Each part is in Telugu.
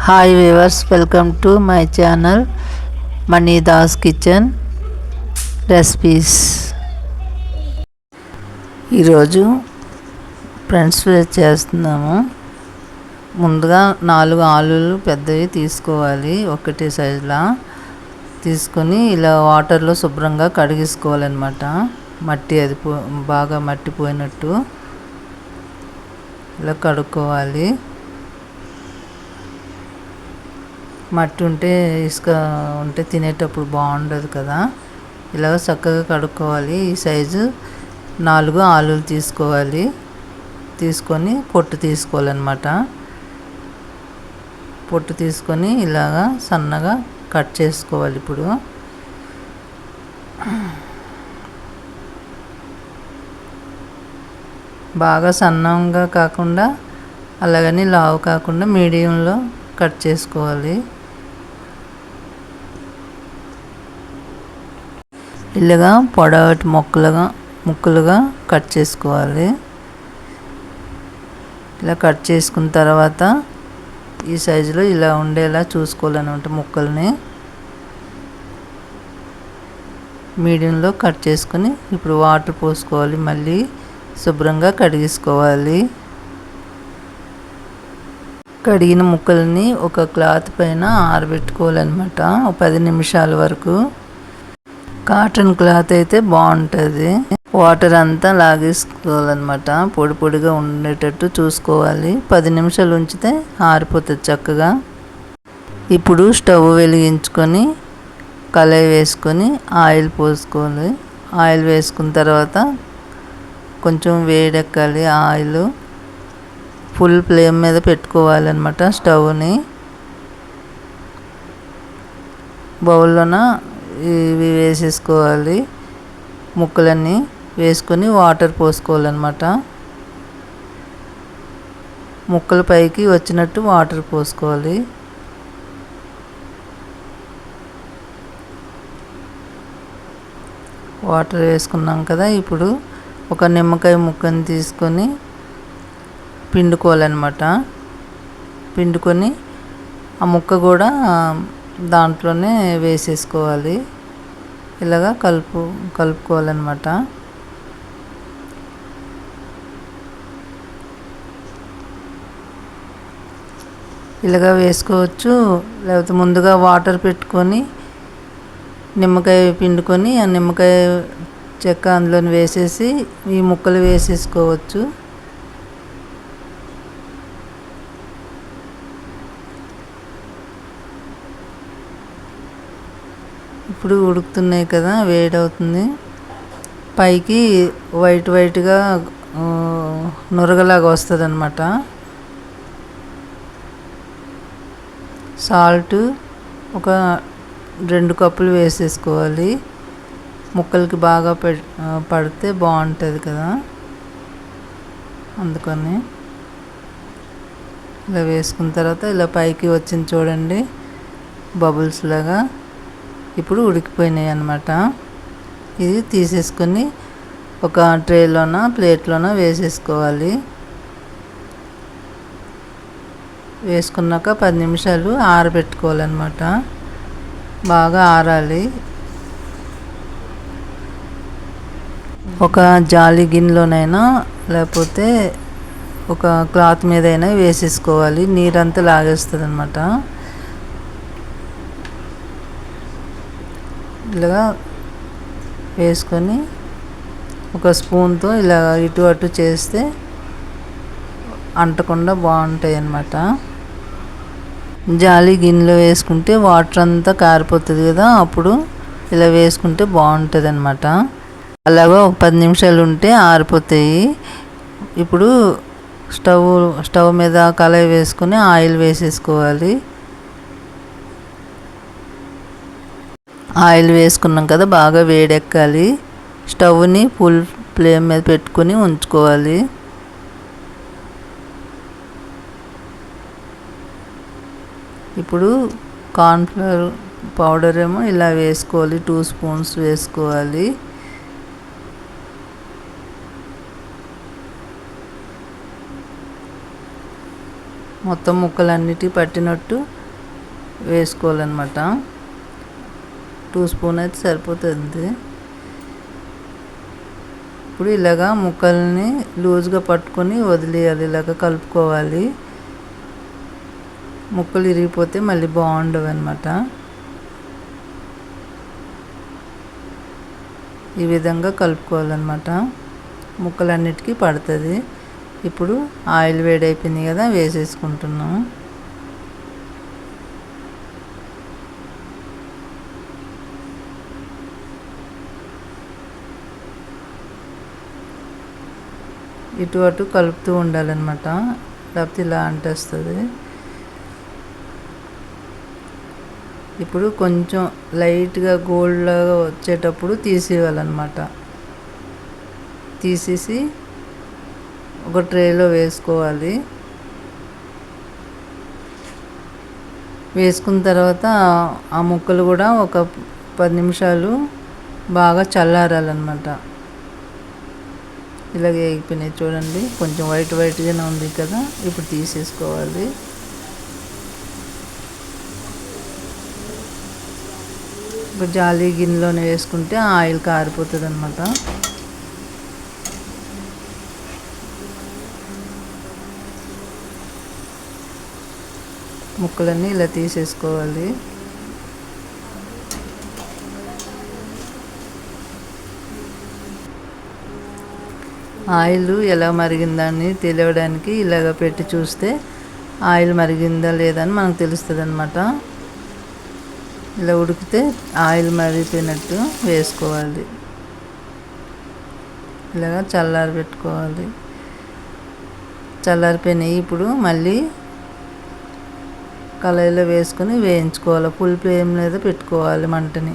Hi viewers, welcome to my channel money Das kitchen recipes. ఈరోజు ఫ్రెంచ్ ఫ్రైస్ చేస్తున్నాము. ముందుగా 4 ఆలులు పెద్దవి తీసుకోవాలి, ఒకటి సైజులా తీసుకొని ఇలా వాటర్లో శుభ్రంగా కడిగేసుకోవాలన్నమాట. మట్టి అది బాగా మట్టిపోయినట్టు ఇలా కడుక్కోవాలి. మట్టి ఉంటే ఇసుక ఉంటే తినేటప్పుడు బాగుండదు కదా, ఇలా చక్కగా కడుక్కోవాలి. ఈ సైజు 4 ఆలులు తీసుకోవాలి. తీసుకొని పొట్టు తీసుకోవాలన్నమాట. పొట్టు తీసుకొని ఇలాగా సన్నగా కట్ చేసుకోవాలి. ఇప్పుడు బాగా సన్నంగా కాకుండా అలాగని లావు కాకుండా మీడియంలో కట్ చేసుకోవాలి. ఇలాగా పొడవాటి ముక్కలుగా కట్ చేసుకోవాలి. ఇలా కట్ చేసుకున్న తర్వాత ఈ సైజులో ఇలా ఉండేలా చూసుకోవాలన్నమాట. ముక్కల్ని మీడియంలో కట్ చేసుకొని ఇప్పుడు వాటర్ పోసుకోవాలి. మళ్ళీ శుభ్రంగా కడిగేసుకోవాలి. కడిగిన ముక్కల్ని ఒక క్లాత్ పైన ఆరబెట్టుకోవాలన్నమాట, 10 నిమిషాల వరకు. కాటన్ క్లాత్ అయితే బాగుంటుంది. వాటర్ అంతా లాగేసుకోవాలన్నమాట, పొడి పొడిగా ఉండేటట్టు చూసుకోవాలి. 10 నిమిషాలు ఉంచితే ఆరిపోతుంది చక్కగా. ఇప్పుడు స్టవ్ వెలిగించుకొని కళాయి వేసుకొని ఆయిల్ పోసుకోవాలి. ఆయిల్ వేసుకున్న తర్వాత కొంచెం వేడెక్కాలి. ఆయిల్ ఫుల్ ఫ్లేమ్ మీద పెట్టుకోవాలన్నమాట స్టవ్ని. బౌల్లోన ఇవి వేసేసుకోవాలి. ముక్కలన్నీ వేసుకొని వాటర్ పోసుకోవాలన్నమాట. ముక్కల పైకి వచ్చినట్టు వాటర్ పోసుకోవాలి. వాటర్ వేసుకున్నాం కదా, ఇప్పుడు ఒక నిమ్మకాయ ముక్కని తీసుకొని పిండుకోవాలన్నమాట. పిండుకొని ఆ ముక్క కూడా దాంట్లోనే వేసేసుకోవాలి. ఇలాగా కలుపుకోవాలన్నమాట. ఇలాగా వేసుకోవచ్చు, లేకపోతే ముందుగా వాటర్ పెట్టుకొని నిమ్మకాయ పిండుకొని ఆ నిమ్మకాయ చెక్క అందులో వేసేసి ఈ ముక్కలు వేసేసుకోవచ్చు. ఇప్పుడు ఉడుకుతున్నాయి కదా, వేడవుతుంది. పైకి వైట్గా నురగలాగా వస్తుంది అన్నమాట. సాల్ట్ ఒక 2 కప్పులు వేసేసుకోవాలి. ముక్కలకి బాగా పడితే బాగుంటుంది కదా, అందుకని ఇలా వేసుకున్న తర్వాత ఇలా పైకి వచ్చింది చూడండి, బబుల్స్ లాగా. ఇప్పుడు ఉడికిపోయినాయి అన్నమాట. ఇది తీసేసుకొని ఒక ప్లేట్లోన వేసేసుకోవాలి. వేసుకున్నాక 10 నిమిషాలు ఆరబెట్టుకోవాలన్నమాట. బాగా ఆరాలి. ఒక జాలి గిన్నెలోనైనా లేకపోతే ఒక క్లాత్ మీద అయినా వేసేసుకోవాలి. నీరంతా లాగేస్తుంది అన్నమాట. ఇలాగా వేసుకొని ఒక స్పూన్తో ఇలా ఇటు అటు చేస్తే అంటకుండా బాగుంటాయి అన్నమాట. జాలి గిన్నెలో వేసుకుంటే వాటర్ అంతా కారిపోతుంది కదా, అప్పుడు ఇలా వేసుకుంటే బాగుంటుంది అన్నమాట. అలాగా ఒక 10 నిమిషాలు ఉంటే ఆరిపోతాయి. ఇప్పుడు స్టవ్ మీద కళాయి వేసుకొని ఆయిల్ వేసేసుకోవాలి. ఆయిల్ వేసుకున్నాం కదా, బాగా వేడెక్కాలి. స్టవ్ని ఫుల్ ఫ్లేమ్ మీద పెట్టుకొని ఉంచుకోవాలి. ఇప్పుడు కార్న్ఫ్లవర్ పౌడర్ ఏమో ఇలా వేసుకోవాలి, 2 స్పూన్స్ వేసుకోవాలి. మొత్తం ముక్కలన్నిటి పట్టినట్టు వేసుకోవాలన్నమాట. 2 స్పూన్ అయితే సరిపోతుంది. ఇప్పుడు ఇలాగా ముక్కల్ని లూజ్గా పట్టుకొని వదిలేయాలి, ఇలాగ కలుపుకోవాలి. ముక్కలు ఇరిగిపోతే మళ్ళీ బాగుండవు అన్నమాట. ఈ విధంగా కలుపుకోవాలన్నమాట, ముక్కలన్నిటికీ పడుతుంది. ఇప్పుడు ఆయిల్ వేడైపోయింది కదా, వేసేసుకుంటున్నాం. ఇటు అటు కలుపుతూ ఉండాలన్నమాట, లేకపోతే ఇలా అంటేస్తుంది. ఇప్పుడు కొంచెం లైట్గా గోల్డ్ లాగా వచ్చేటప్పుడు తీసేయాలన్నమాట. తీసేసి ఒక ట్రేలో వేసుకోవాలి. వేసుకున్న తర్వాత ఆ ముక్కలు కూడా ఒక 10 నిమిషాలు బాగా చల్లారాలన్నమాట. ఇలాగే వేగిపోయినాయి చూడండి, కొంచెం వైట్గానే ఉంది కదా. ఇప్పుడు తీసేసుకోవాలి. ఒక జాలి గిన్నెలోనే వేసుకుంటే ఆయిల్ కారిపోతుంది అన్నమాట. ముక్కలన్నీ ఇలా తీసేసుకోవాలి. ఆయిల్ ఎలా మరిగిందని తెలియడానికి ఇలాగ పెట్టి చూస్తే ఆయిల్ మరిగిందా లేదా అని మనకు తెలుస్తుంది అన్నమాట. ఇలా ఉడికితే ఆయిల్ మరిగిపోయినట్టు వేసుకోవాలి. ఇలాగ చల్లారి పెట్టుకోవాలి. చల్లారిపోయినాయి. ఇప్పుడు మళ్ళీ కళాయిలో వేసుకొని వేయించుకోవాలి. ఫుల్ ఫ్లేమ్ మీద పెట్టుకోవాలి మంటని.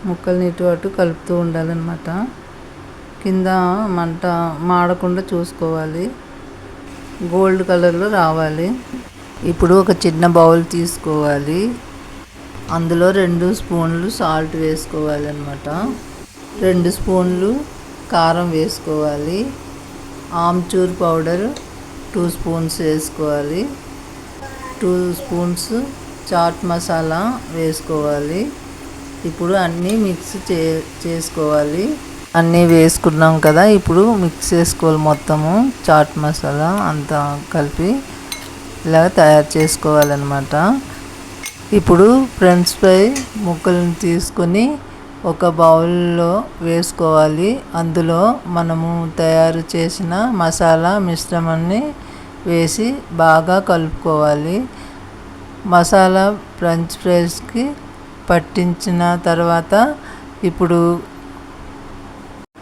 ముక్కల్ని ఇటు అటు కలుపుతూ ఉండాలన్నమాట. కింద మంట మాడకుండా చూసుకోవాలి, గోల్డ్ కలర్లో రావాలి. ఇప్పుడు ఒక చిన్న బౌల్ తీసుకోవాలి. అందులో 2 స్పూన్లు సాల్ట్ వేసుకోవాలి అన్నమాట. 2 స్పూన్లు కారం వేసుకోవాలి. ఆమ్చూర్ పౌడర్ 2 స్పూన్స్ వేసుకోవాలి. 2 స్పూన్స్ చాట్ మసాలా వేసుకోవాలి. ఇప్పుడు అన్నీ మిక్స్ చేసుకోవాలి. అన్నీ వేసుకున్నాం కదా, ఇప్పుడు మిక్స్ చేసుకోవాలి మొత్తము. చాట్ మసాలా అంతా కలిపి ఇలా తయారు చేసుకోవాలన్నమాట. ఇప్పుడు ఫ్రెంచ్ ఫ్రై ముక్కలను తీసుకొని ఒక బౌల్లో వేసుకోవాలి. అందులో మనము తయారు చేసిన మసాలా మిశ్రమాన్ని వేసి బాగా కలుపుకోవాలి. మసాలా ఫ్రెంచ్ ఫ్రైస్కి పట్టించిన తర్వాత ఇప్పుడు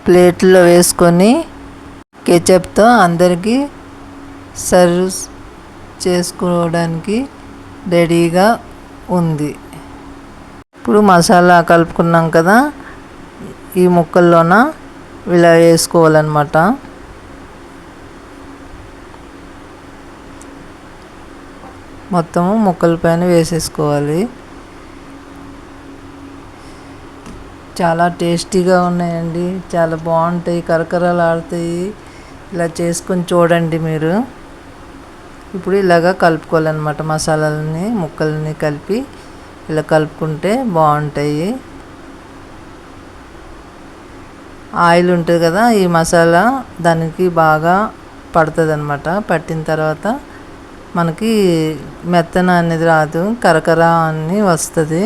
ప్లేట్లో వేసుకొని కెచప్తో అందరికీ సర్వ్ చేసుకోవడానికి రెడీగా ఉంది. ఇప్పుడు మసాలా కలుపుకున్నాం కదా, ఈ ముక్కల్లోన ఇలా వేసుకోవాలన్నమాట. మొత్తము ముక్కల పైన వేసేసుకోవాలి. చాలా టేస్టీగా ఉన్నాయండి, చాలా బాగుంటాయి, కరకరలాడుతాయి. ఇలా చేసుకొని చూడండి మీరు. ఇప్పుడు ఇలాగా కలుపుకోవాలన్నమాట, మసాలాలని ముక్కల్ని కలిపి ఇలా కలుపుకుంటే బాగుంటాయి. ఆయిల్ ఉంటుంది కదా, ఈ మసాలా దానికి బాగా పడుతుంది అన్నమాట. పట్టిన తర్వాత మనకి మెత్తన అనేది రాదు, కరకర అని వస్తుంది.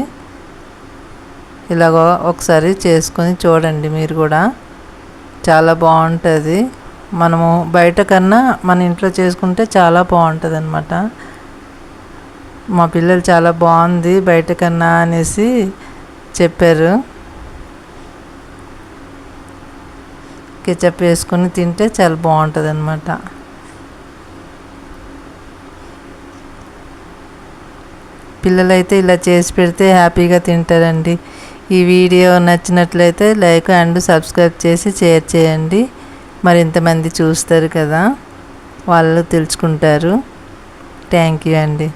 ఇలాగ ఒకసారి చేసుకొని చూడండి మీరు కూడా, చాలా బాగుంటుంది. మనము బయట కన్నా మన ఇంట్లో చేసుకుంటే చాలా బాగుంటుంది అన్నమాట. మా పిల్లలు చాలా బాగుంది బయట కన్నా అనేసి చెప్పారు. కెచప్ వేసుకొని తింటే చాలా బాగుంటుంది అన్నమాట. పిల్లలైతే ఇలా చేసి పెడితే హ్యాపీగా తింటారండి. ఈ వీడియో నచ్చినట్లయితే లైక్ అండ్ సబ్స్క్రైబ్ చేసి షేర్ చేయండి. మరింతమంది చూస్తారు కదా, వాళ్ళు తెలుసుకుంటారు. థ్యాంక్ యూ అండి.